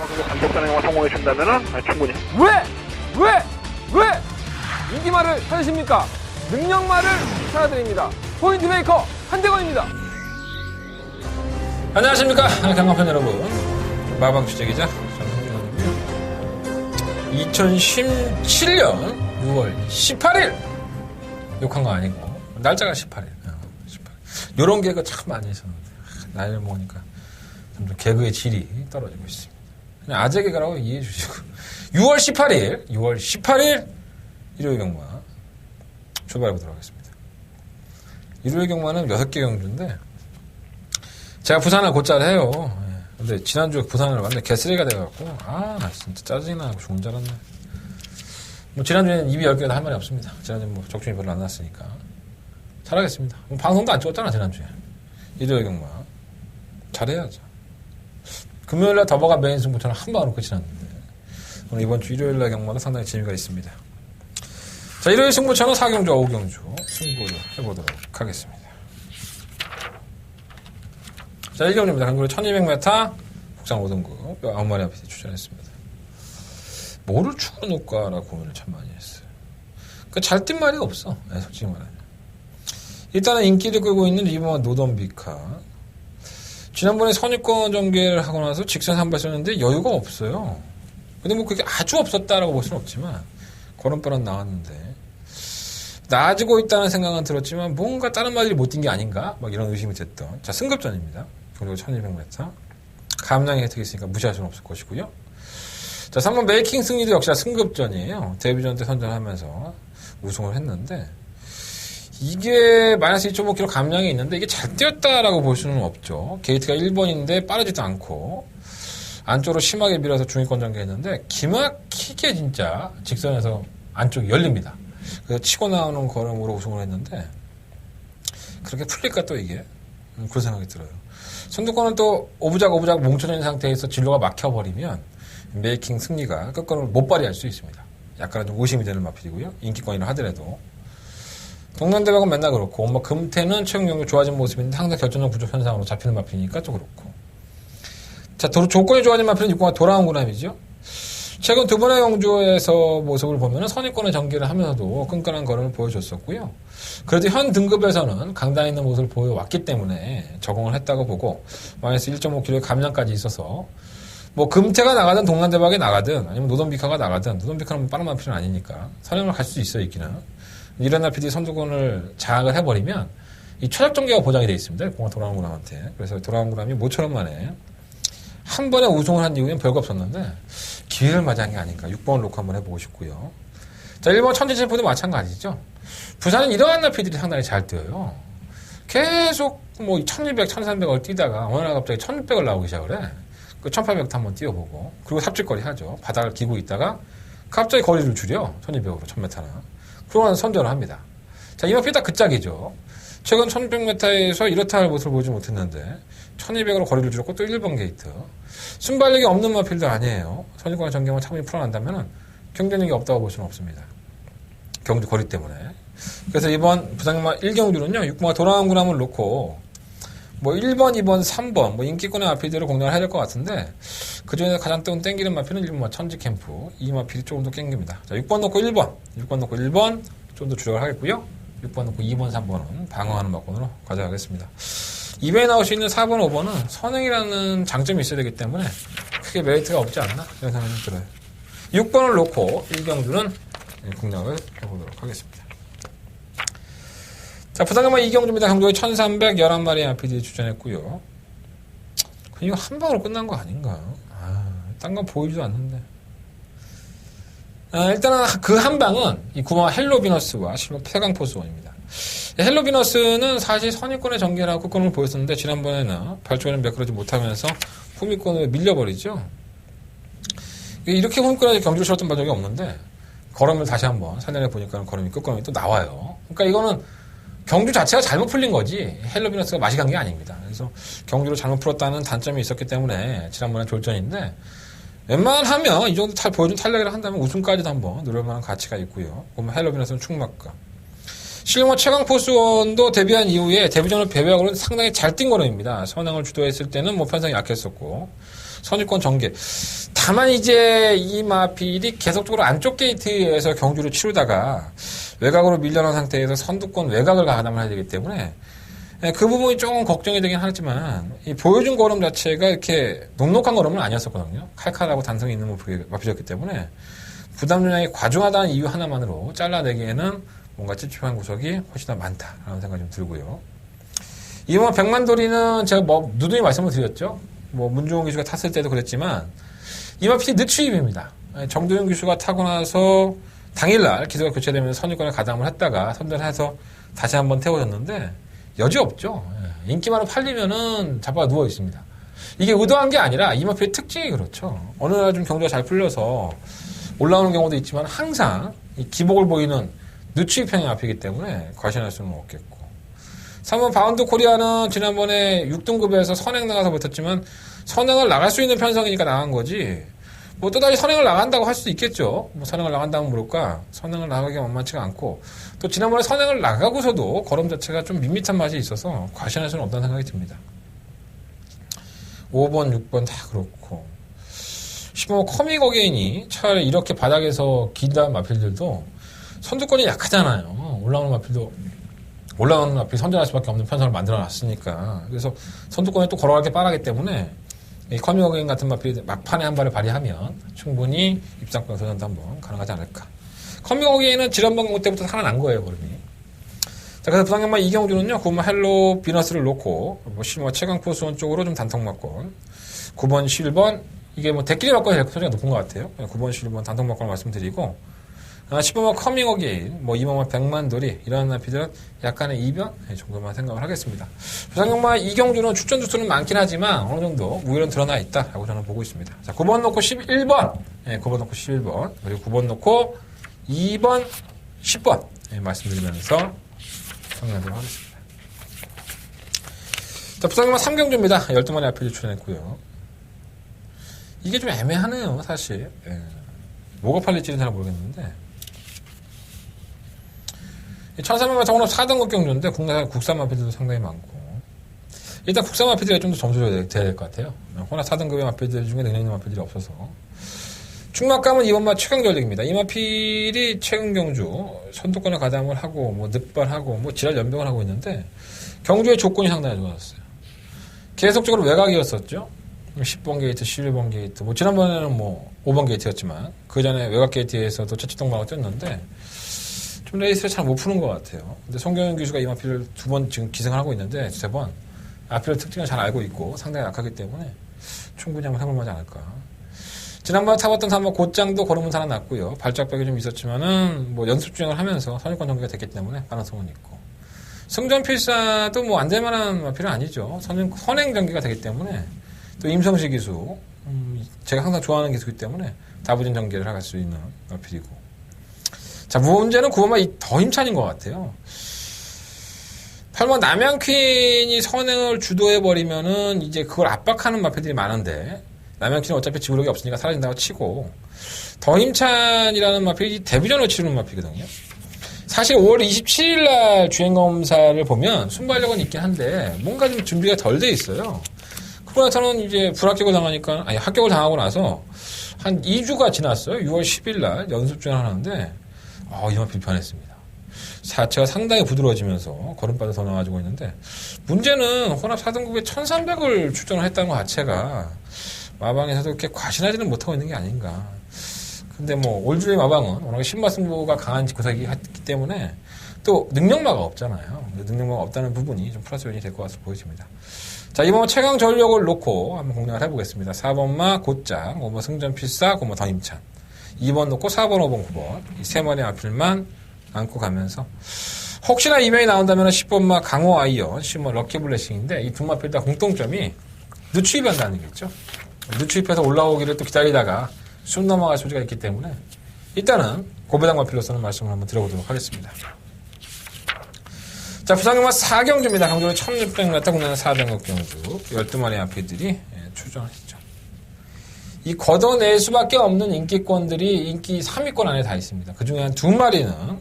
정도 감독자는 영화 성공해 준다면은 충분히. 왜 인기말을 찾으십니까? 능력말을 찾아드립니다. 포인트 메이커 한대건입니다. 안녕하십니까 경마팬 여러분, 마방 취재기자 전흥민입니다. 2017년 6월 18일 욕한 거 아니고 날짜가 18일. 요런 개그 참 많이 있었는데 나이를 먹으니까 점점 개그의 질이 떨어지고 있습니다. 그냥 아재 개그라고 이해해 주시고 6월 18일 일요일 경마 출발해 보도록 하겠습니다. 일요일 경마는 6개 경주인데 제가 부산을 곧잘 해요. 근데 지난주에 부산을 완전 개쓰레기가 돼갖고 진짜 짜증이 나고 좋은 줄 알았네. 뭐 지난주에는 입이 10개나 할 말이 없습니다. 지난주에 뭐 적중이 별로 안 났으니까 잘하겠습니다. 방송도 안 찍었잖아 지난주에. 일요일 경마 잘해야죠. 금요일날 더버가 메인 승부처럼 한 방으로 끝이 났는데 오늘 이번 주 일요일날 경마는 상당히 재미가 있습니다. 자, 일요일 승부처는 4경주, 5경주 승부를 해보도록 하겠습니다. 자, 1경주입니다. 한국의 1200m 국산 5등급 9마리 앞에 출전했습니다. 뭐를 추구해 놓을까라고 고민을 참 많이 했어요. 잘 뛴 말이 없어. 솔직히 말하면. 일단은 인기를 끌고 있는 리버와 노던비카. 지난번에 선입권 전개를 하고 나서 직선 한 발 썼는데 여유가 없어요. 근데 뭐 그게 아주 없었다라고 볼 수는 없지만 걸음바람 나왔는데 나아지고 있다는 생각은 들었지만 뭔가 다른 마디를 못 뛴 게 아닌가? 막 이런 의심이 됐던. 자, 승급전입니다. 그리고 1200m. 감량의 혜택이 있으니까 무시할 수는 없을 것이고요. 자, 3번 메이킹 승리도 역시나 승급전이에요. 데뷔전 때 선전하면서 우승을 했는데 이게 마이너스 2.5kg 감량이 있는데 이게 잘 뛰었다라고 볼 수는 없죠. 게이트가 1번인데 빠르지도 않고 안쪽으로 심하게 밀어서 중위권 전개했는데 기막히게 진짜 직선에서 안쪽이 열립니다. 그래서 치고 나오는 걸음으로 우승을 했는데 그렇게 풀릴까 또 이게? 그런 생각이 들어요. 선두권은 또 오부작 뭉쳐져 있는 상태에서 진로가 막혀버리면 메이킹 승리가 끝권을 못 발휘할 수 있습니다. 약간 좀 의심이 되는 마필이고요. 인기권이라 하더라도. 동남대박은 맨날 그렇고, 뭐 금태는 최근 경기 좋아진 모습인데 항상 결정력 부족 현상으로 잡히는 마필이니까 또 그렇고. 자, 조건이 좋아진 마필은 6공화 돌아온 구람이죠. 최근 두 번의 경주에서 모습을 보면 선입권의 전개를 하면서도 끈끈한 걸음을 보여줬었고요. 그래도 현 등급에서는 강단 있는 모습을 보여왔기 때문에 적응을 했다고 보고 마이너스 1.5kg의 감량까지 있어서 뭐 금태가 나가든 동남대박이 나가든 아니면 노던비카가 나가든 노던비카는 빠른 마필은 아니니까 선행을 갈 수 있어요. 있기는. 이런 마필이 선두권을 장악을 해버리면 이 최적 전개가 보장이 되어 있습니다. 공화 돌아온 구람한테. 그래서 돌아온 구람이 모처럼 만에 한 번에 우승을 한 이후엔 별거 없었는데 기회를 맞이한 게 아닌가. 6번을 놓고 한번 해보고 싶고요. 자, 1번 천지체포도 마찬가지죠. 부산은 이러한 나피들이 상당히 잘 뛰어요. 계속 뭐 1200, 1300을 뛰다가 어느 날 갑자기 1600을 나오기 시작을 해. 그 1800도 한번 뛰어보고 그리고 삽질거리 하죠. 바닥을 기고 있다가 갑자기 거리를 줄여. 1200으로 1000m나. 그러고 선전을 합니다. 자, 이 마피 딱 그 짝이죠. 최근 1600m에서 이렇다 할 모습을 보지 못했는데 1200으로 거리를 줄였고 또 1번 게이트. 순발력이 없는 마필도 아니에요. 선입권 전개만 차분히 풀어난다면 경쟁력이 없다고 볼 수는 없습니다. 경주 거리 때문에. 그래서 이번 부산경마 1경주는요. 6공화 돌아온 구람을 놓고 뭐 1번, 2번, 3번 뭐 인기권의 마필들을 공략을 해야 될 것 같은데 그중에서 가장 땡기는 마필은 1번 천지캠프. 이 마필이 조금 더 땡깁니다. 자, 6번 놓고 1번. 6번 놓고 1번 좀 더 주력을 하겠고요. 6번 놓고 2번, 3번은 방어하는 막권으로 가져가겠습니다. 이번에 나올 수 있는 4번, 5번은 선행이라는 장점이 있어야 되기 때문에 크게 메리트가 없지 않나 이런 생각이 좀 들어요. 6번을 놓고 1경주는 공략을 해보도록 하겠습니다. 자, 부산경마 2경주입니다. 경주에 1311마리의 RPD 추천했고요. 이거 한 방으로 끝난 거 아닌가? 딴 건 보이지도 않는데. 일단은 그 한 방은 이 9번 헬로비너스와 실버 폐강포스원입니다. 헬로비너스는 사실 선입권의 전개를 하고 끝권을 보였었는데 지난번에는 발주를 매끄러지 못하면서 후미권으로 밀려버리죠. 이렇게 후미권에서 경주를 치렀던 적이 없는데 걸음을 다시 한번 살려내 보니까 걸음이 끝걸음이 또 나와요. 그러니까 이거는 경주 자체가 잘못 풀린 거지 헬로비너스가 맛이 간 게 아닙니다. 그래서 경주를 잘못 풀었다는 단점이 있었기 때문에 지난번에 졸전인데 웬만하면 이 정도 보여준 탄력이라 한다면 우승까지도 한번 누릴 만한 가치가 있고요. 보면 헬로비너스는 충막가. 실버 최강포수원도 데뷔한 이후에 데뷔전을 배회하고는 상당히 잘 뛴 걸음입니다. 선행을 주도했을 때는 뭐 편성이 약했었고 선유권 전개. 다만 이제 이 마필이 계속적으로 안쪽 게이트에서 경주를 치르다가 외곽으로 밀려난 상태에서 선두권 외곽을 가담을 해야 되기 때문에 그 부분이 조금 걱정이 되긴 하지만 이 보여준 걸음 자체가 이렇게 녹록한 걸음은 아니었었거든요. 칼칼하고 단성이 있는 마필이었기 때문에 부담 전량이 과중하다는 이유 하나만으로 잘라내기에는 뭔가 찝찝한 구석이 훨씬 더 많다라는 생각이 좀 들고요. 이번 백만돌이는 제가 뭐 누누이 말씀을 드렸죠. 뭐 문종훈 기수가 탔을 때도 그랬지만 이 마필이 늦추입입니다. 정도윤 기수가 타고 나서 당일날 기수가 교체되면서 선유권을 가담을 했다가 선전해서 다시 한번 태워졌는데 여지 없죠. 인기만으로 팔리면은 잡아 누워 있습니다. 이게 의도한 게 아니라 이 마필의 특징이 그렇죠. 어느 날 좀 경주가 잘 풀려서 올라오는 경우도 있지만 항상 이 기복을 보이는 늦추입형의 마필이기 때문에 과신할 수는 없겠고. 3번 바운드 코리아는 지난번에 6등급에서 선행 나가서 붙었지만 선행을 나갈 수 있는 편성이니까 나간 거지. 뭐 또다시 선행을 나간다고 할 수도 있겠죠. 뭐 선행을 나간다면 모를까. 선행을 나가기가 만만치가 않고 또 지난번에 선행을 나가고서도 걸음 자체가 좀 밋밋한 맛이 있어서 과신할 수는 없다는 생각이 듭니다. 5번, 6번 다 그렇고 10번 커밍 어게인이 차라리 이렇게 바닥에서 긴다는 마필들도 선두권이 약하잖아요. 올라오는 마필 선전할 수밖에 없는 편성을 만들어놨으니까. 그래서 선두권에 또 걸어가기 빠르기 때문에 이 커밍 어게인 같은 마필이 막판에 한 발을 발휘하면 충분히 입상권 도전도 한번 가능하지 않을까. 커밍 어게인은 지난번 경기 때부터 살아난 거예요, 걸음이. 자, 그래서 부상경마 이경주는요, 9번 헬로 비너스를 놓고, 뭐, 실버 최강포수원 쪽으로 좀 단통막권. 9번 실번, 이게 뭐, 대끼리 막권이 소리가 높은 것 같아요. 9번 실번 단통막권을 말씀드리고, 10번 커밍 어게인, 뭐, 2번 백만돌이, 이런 나피들은 약간의 이변 정도만 생각을 하겠습니다. 부상경마 이경주는 출전 주수는 많긴 하지만, 어느 정도 우위는 드러나 있다라고 저는 보고 있습니다. 자, 9번 놓고 11번, 9번 놓고 11번, 그리고 9번 놓고 2번, 10번, 말씀드리면서 정리하도록 하겠습니다. 자, 부상경마 3경주입니다. 12마리 앞에 출연했고요. 이게 좀 애매하네요, 사실. 뭐가 팔릴지는 잘 모르겠는데. 1300m 오늘 4등급 경주인데, 국산 마피들도 상당히 많고. 일단 국산 마피들이 좀 더 점수를 돼야 될 것 같아요. 호나 4등급의 마피들 중에 능력 있는 마피들이 없어서. 충막감은 이번마 최강 전력입니다. 이 마필이 최근 경주 선두권에 가담을 하고 뭐 늑발하고 뭐 지랄 연병을 하고 있는데 경주의 조건이 상당히 좋았어요. 계속적으로 외곽이었었죠. 10번 게이트, 11번 게이트. 뭐 지난번에는 뭐 5번 게이트였지만 그 전에 외곽 게이트에서도 채취동방을 뛰었는데 좀 레이스를 잘 못 푸는 것 같아요. 근데 송경윤 교수가 이 마필을 2번 지금 기승을 하고 있는데 3번 마필의 특징을 잘 알고 있고 상당히 약하기 때문에 충분히 한번 해볼만하지 않을까. 지난번에 타봤던 3번 곧장도 걸음은 살아났고요. 발작벽이 좀 있었지만은 뭐 연습 주행을 하면서 선유권 전개가 됐기 때문에 가능성은 있고. 승전필사도 뭐 안 될 만한 마필은 아니죠. 선행 전개가 되기 때문에 또 임성시 기수, 제가 항상 좋아하는 기수이기 때문에 다부진 전개를 할 수 있는 마필이고. 자, 문제는 9번만 더 힘찬인 것 같아요. 8번 남양퀸이 선행을 주도해버리면은 이제 그걸 압박하는 마필들이 많은데 남양퀸은 어차피 지구력이 없으니까 사라진다고 치고 더 힘찬이라는 마필이 데뷔전을 치르는 마필이거든요. 사실 5월 27일 날 주행검사를 보면 순발력은 있긴 한데 뭔가 좀 준비가 덜 돼 있어요. 그러고 나서는 이제 불합격을 당하니까 합격을 당하고 나서 한 2주가 지났어요. 6월 10일 날 연습 주행을 하는데 이 마필 변했습니다. 자체가 상당히 부드러워지면서 걸음바도 더 나아지고 있는데 문제는 혼합 4등급에 1300을 출전을 했다는 것 자체가 마방에서도 그렇게 과신하지는 못하고 있는 게 아닌가. 근데 뭐 올주의 마방은 워낙에 신마승부가 강한 구석이기 때문에 또 능력마가 없잖아요. 능력마가 없다는 부분이 좀 플러스 요인이 될 것 같아서 보여집니다. 자, 이번 최강 전력을 놓고 한번 공략을 해보겠습니다. 4번마 곧장, 5번 승전필사, 5번 더 힘찬. 2번 놓고 4번, 5번, 9번. 이 세 마리 앞필만 안고 가면서 혹시나 이명이 나온다면 10번마 강호 아이언, 10번 럭키 블레싱인데 이 두 마필 다 공통점이 늦추입한다는 얘기죠. 늦추입해서 올라오기를 또 기다리다가 숨 넘어갈 소지가 있기 때문에 일단은 고배당 마필로서는 말씀을 한번 드려보도록 하겠습니다. 자, 부상경마 4경주입니다. 경주는 1600m 국내는 4등급 경주 12마리 마필들이 출전을 했죠. 이 걷어낼 수밖에 없는 인기권들이 인기 3위권 안에 다 있습니다. 그 중에 한 2마리는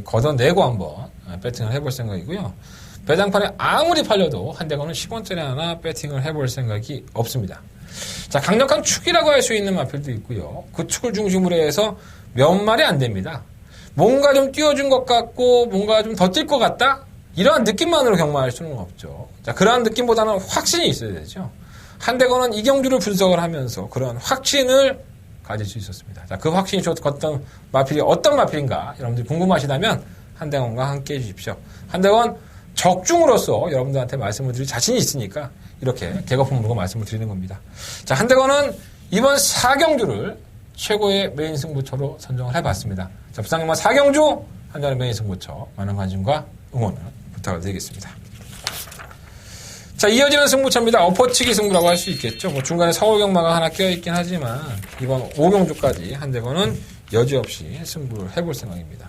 걷어내고 한번 배팅을 해볼 생각이고요. 배당판에 아무리 팔려도 한대건은 10원짜리 하나 배팅을 해볼 생각이 없습니다. 자, 강력한 축이라고 할 수 있는 마필도 있고요. 그 축을 중심으로 해서 몇 마리 안 됩니다. 뭔가 좀 띄워준 것 같고 뭔가 좀 더 뛸 것 같다? 이러한 느낌만으로 경마할 수는 없죠. 자, 그러한 느낌보다는 확신이 있어야 되죠. 한대건은 이경주를 분석을 하면서 그런 확신을 가질 수 있었습니다. 자, 그 확신이 줬던 마필이 어떤 마필인가 여러분들이 궁금하시다면 한대건과 함께 해주십시오. 한대건 적중으로서 여러분들한테 말씀을 드릴 자신이 있으니까 이렇게 개거품으로 말씀을 드리는 겁니다. 자, 한대건은 이번 4경주를 최고의 메인 승부처로 선정을 해봤습니다. 자, 부상님과 4경주 한대건의 메인 승부처 많은 관심과 응원을 부탁을 드리겠습니다. 자, 이어지는 승부처입니다. 엎어치기 승부라고 할 수 있겠죠. 뭐 중간에 서울경마가 하나 껴있긴 하지만 이번 5경주까지 한대건은 여지없이 승부를 해볼 생각입니다.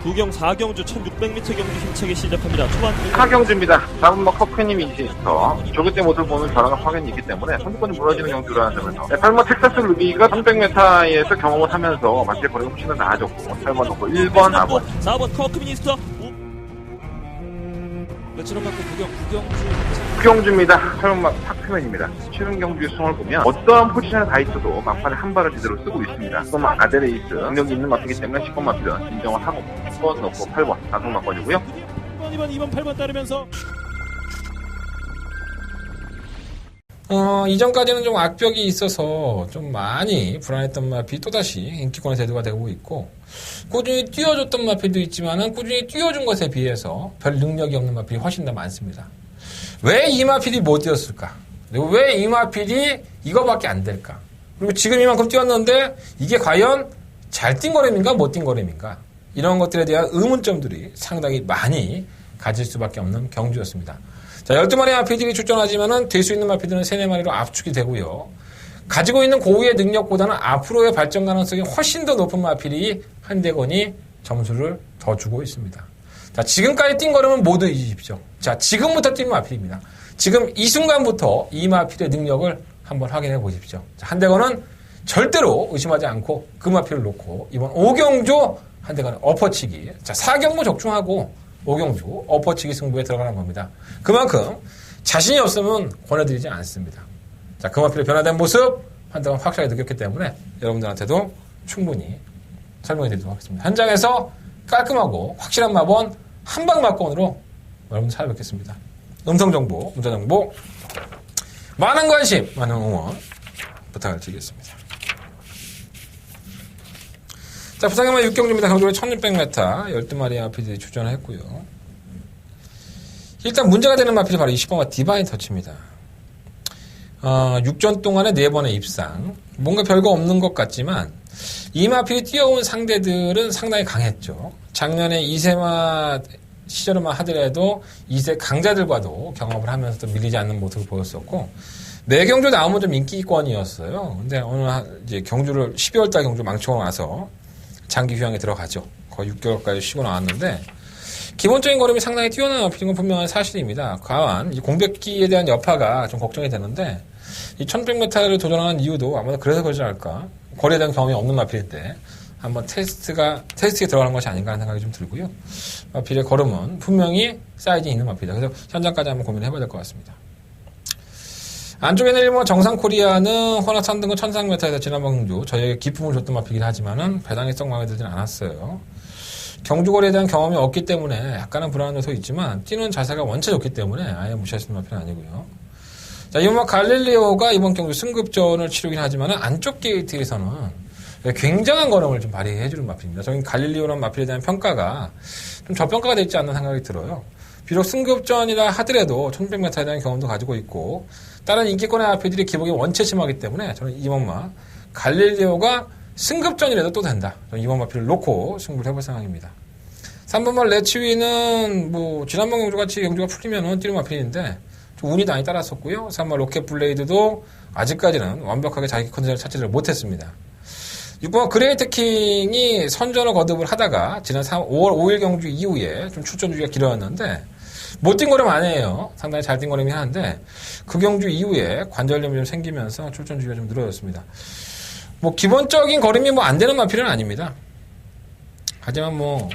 구경 4경주 1600m 경주 힘차게 시작합니다. 초반 4경주입니다. 잡은막 커크님이 있어 조기 때 모습을 보면 저랑은 확연히 있기 때문에 선두권이 무너지는 경주라는 점에서 8번 텍사스 루비가 300m에서 경험을 하면서 맞대 거리가 훨씬 더 나아졌고 8번 놓고 1번 4번 커크 미니스터 며칠 받고 구경주입니다. 8번막 탁표면입니다. 최근 경주의 승을 보면 어떠한 포지션에 가 있어도 막판에 한 발을 제대로 쓰고 있습니다. 또 아데레이스 능력이 있는 마피기 때문에 10번 마피는 인정을 하고 10번 넣고 8번 자동 막권이고요. 2번 8번 따르면서 이전까지는 좀 악벽이 있어서 좀 많이 불안했던 마필이 또다시 인기권의 대두가 되고 있고 꾸준히 띄워줬던 마필도 있지만은 꾸준히 띄워준 것에 비해서 별 능력이 없는 마필이 훨씬 더 많습니다. 왜 이 마필이 못 뛰었을까? 그리고 왜 이 마필이 이거밖에 안 될까? 그리고 지금 이만큼 뛰었는데 이게 과연 잘 뛴 거램인가 못 뛴 거램인가? 이런 것들에 대한 의문점들이 상당히 많이 가질 수밖에 없는 경주였습니다. 자, 12마리의 마필들이 출전하지만은 될 수 있는 마필들은 3, 4마리로 압축이 되고요. 가지고 있는 고유의 능력보다는 앞으로의 발전 가능성이 훨씬 더 높은 마필이 한대건이 점수를 더 주고 있습니다. 자, 지금까지 뛴 걸음은 모두 잊으십시오. 자, 지금부터 뛴 마필입니다. 지금 이 순간부터 이 마필의 능력을 한번 확인해 보십시오. 자, 한대건은 절대로 의심하지 않고 그 마필을 놓고 이번 5경주 한대건의 엎어치기. 자, 4경주 적중하고 5경주 엎어치기 승부에 들어가는 겁니다. 그만큼 자신이 없으면 권해드리지 않습니다. 자, 그 마필의 변화된 모습 한대건 확실하게 느꼈기 때문에 여러분들한테도 충분히 설명해 드리도록 하겠습니다. 현장에서 깔끔하고 확실한 마번 한방 막권으로 여러분 찾아뵙겠습니다. 음성정보, 문자정보 많은 관심, 많은 응원 부탁을 드리겠습니다. 자, 부상경마 6경주입니다. 강조로 1600m 12마리의 마필들이 출전을 했고요. 일단 문제가 되는 마필이 바로 20번과 디바인 터치입니다. 6전 동안에 4번의 입상. 뭔가 별거 없는 것 같지만 이 마필이 뛰어온 상대들은 상당히 강했죠. 작년에 2세마 시절만 하더라도 2세 강자들과도 경합을 하면서도 밀리지 않는 모습을 보였었고 매경주 나오면 좀 인기권이었어요. 근데 어느 이제 경주를 12월달 경주 망치고 나서 장기 휴양에 들어가죠. 거의 6개월까지 쉬고 나왔는데 기본적인 걸음이 상당히 뛰어난 마필인 건 분명한 사실입니다. 과한 이 공백기에 대한 여파가 좀 걱정이 되는데 이 1100m를 도전하는 이유도 아마도 그래서 그러지 않을까. 거리에 대한 경험이 없는 마필인데 한번 테스트에 들어가는 것이 아닌가 하는 생각이 좀 들고요. 마필의 걸음은 분명히 사이즈 있는 마필이다. 그래서 현장까지 한번 고민을 해봐야 될 것 같습니다. 안쪽에는 일본 정상 코리아는 호나 3등급 1300m에서 지난번 경주 저에게 기쁨을 줬던 마필이긴 하지만은 배당이 썩 마음에 들진 않았어요. 경주거리에 대한 경험이 없기 때문에 약간은 불안한 요소 있지만 뛰는 자세가 원체 좋기 때문에 아예 무시할 수 있는 마필은 아니고요. 자, 이번 갈릴리오가 이번 경주 승급전을 치르긴 하지만은 안쪽 게이트에서는 굉장한 걸음을 좀 발휘해주는 마필입니다. 저는 갈릴리오라는 마필에 대한 평가가 좀 저평가가 되어 있지 않나 생각이 들어요. 비록 승급전이라 하더라도 1600m에 대한 경험도 가지고 있고 다른 인기권의 마필들이 기복이 원체 심하기 때문에 저는 이번 마 갈릴리오가 승급전이라도 또 된다. 저는 이번 마필을 놓고 승부를 해볼 생각입니다. 3번말 레츠위는 뭐 지난번 경주같이 경주가 풀리면은 뛰는 마필인데 좀 운이 많이 따랐었고요. 3번 로켓 블레이드도 아직까지는 완벽하게 자기 컨디션을 찾지를 못했습니다. 6번 그레이트 킹이 선전을 거듭을 하다가 지난 5월 5일 경주 이후에 좀 출전 주기가 길어졌는데 못 뛴 걸음 아니에요. 상당히 잘 뛴 걸음이긴 한데 그 경주 이후에 관절염이 좀 생기면서 출전 주기가 좀 늘어졌습니다. 뭐 기본적인 걸음이 뭐 안 되는 마필은 아닙니다. 하지만 뭐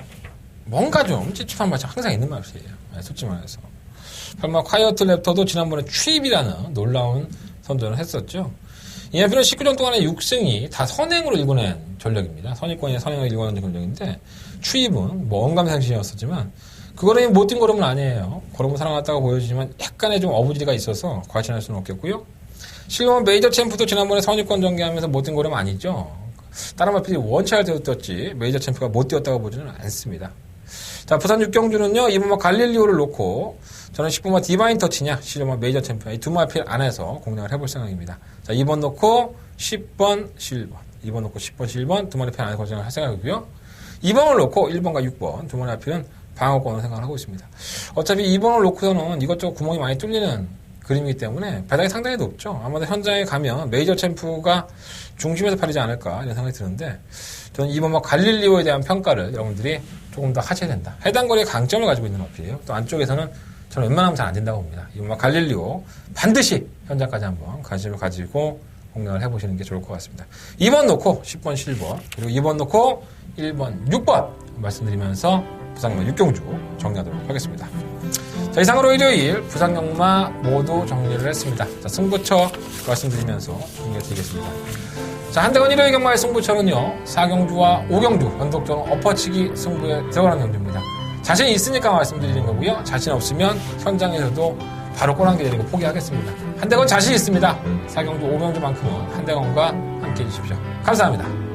뭔가 좀 찝찝한 맛이 항상 있는 맛이에요. 솔직히 말해서. 설마 콰이어트 랩터도 지난번에 추입이라는 놀라운 선전을 했었죠. 이 마필은 19전 동안의 6승이 다 선행으로 일궈낸 전력입니다. 선입권의 선행으로 일궈낸 전력인데 추입은 뭐 언감생심이었었지만 그 걸음이 못뛴 걸음은 아니에요. 걸음을 사랑했다고 보여지지만 약간의 좀 어부지리가 있어서 과신할 수는 없겠고요. 실버 메이저 챔프도 지난번에 선입권 전개하면서 못뛴 걸음은 아니죠. 다른 마필이 원차일드로 뛰었지 메이저 챔프가 못 뛰었다고 보지는 않습니다. 자, 부산 6경주는요, 이번 갈릴리오를 놓고 저는 10번마 디바인 터치냐, 실버 메이저 챔프 이 두 마필 안에서 공략을 해볼 생각입니다. 자, 2번 놓고 10번 실번, 2번 놓고 10번 실번 두 마리 편 안에 공략을 할 생각이고요. 2번을 놓고 1번과 6번 두 마리 마필은 방어권을 생각을 하고 있습니다. 어차피 2번을 놓고서는 이것저것 구멍이 많이 뚫리는 그림이기 때문에 배당이 상당히 높죠. 아마도 현장에 가면 메이저 챔프가 중심에서 팔리지 않을까 이런 생각이 드는데 저는 이번 갈릴리오에 대한 평가를 여러분들이 조금 더 하셔야 된다. 해당 거리의 강점을 가지고 있는 마필이에요. 또 안쪽에서는 저는 웬만하면 잘 안 된다고 봅니다. 이번 갈릴리오 반드시 현장까지 한번 관심을 가지고 공략을 해보시는 게 좋을 것 같습니다. 2번 놓고 10번 실번 그리고 2번 놓고 1번 6번 말씀드리면서 부산경마 6경주 정리하도록 하겠습니다. 자, 이상으로 일요일 부산경마 모두 정리를 했습니다. 자, 승부처 말씀드리면서 정리해드리겠습니다. 자, 한대건 일요일 경마의 승부처는요 4경주와 5경주 연속적으로 엎어치기 승부에 들어가는 경주입니다. 자신이 있으니까 말씀드리는 거고요. 자신 없으면 현장에서도 바로 꼬랑지 내리고 포기하겠습니다. 한대건 자신 있습니다. 4경주 5경주만큼은 한대건과 함께 해주십시오. 감사합니다.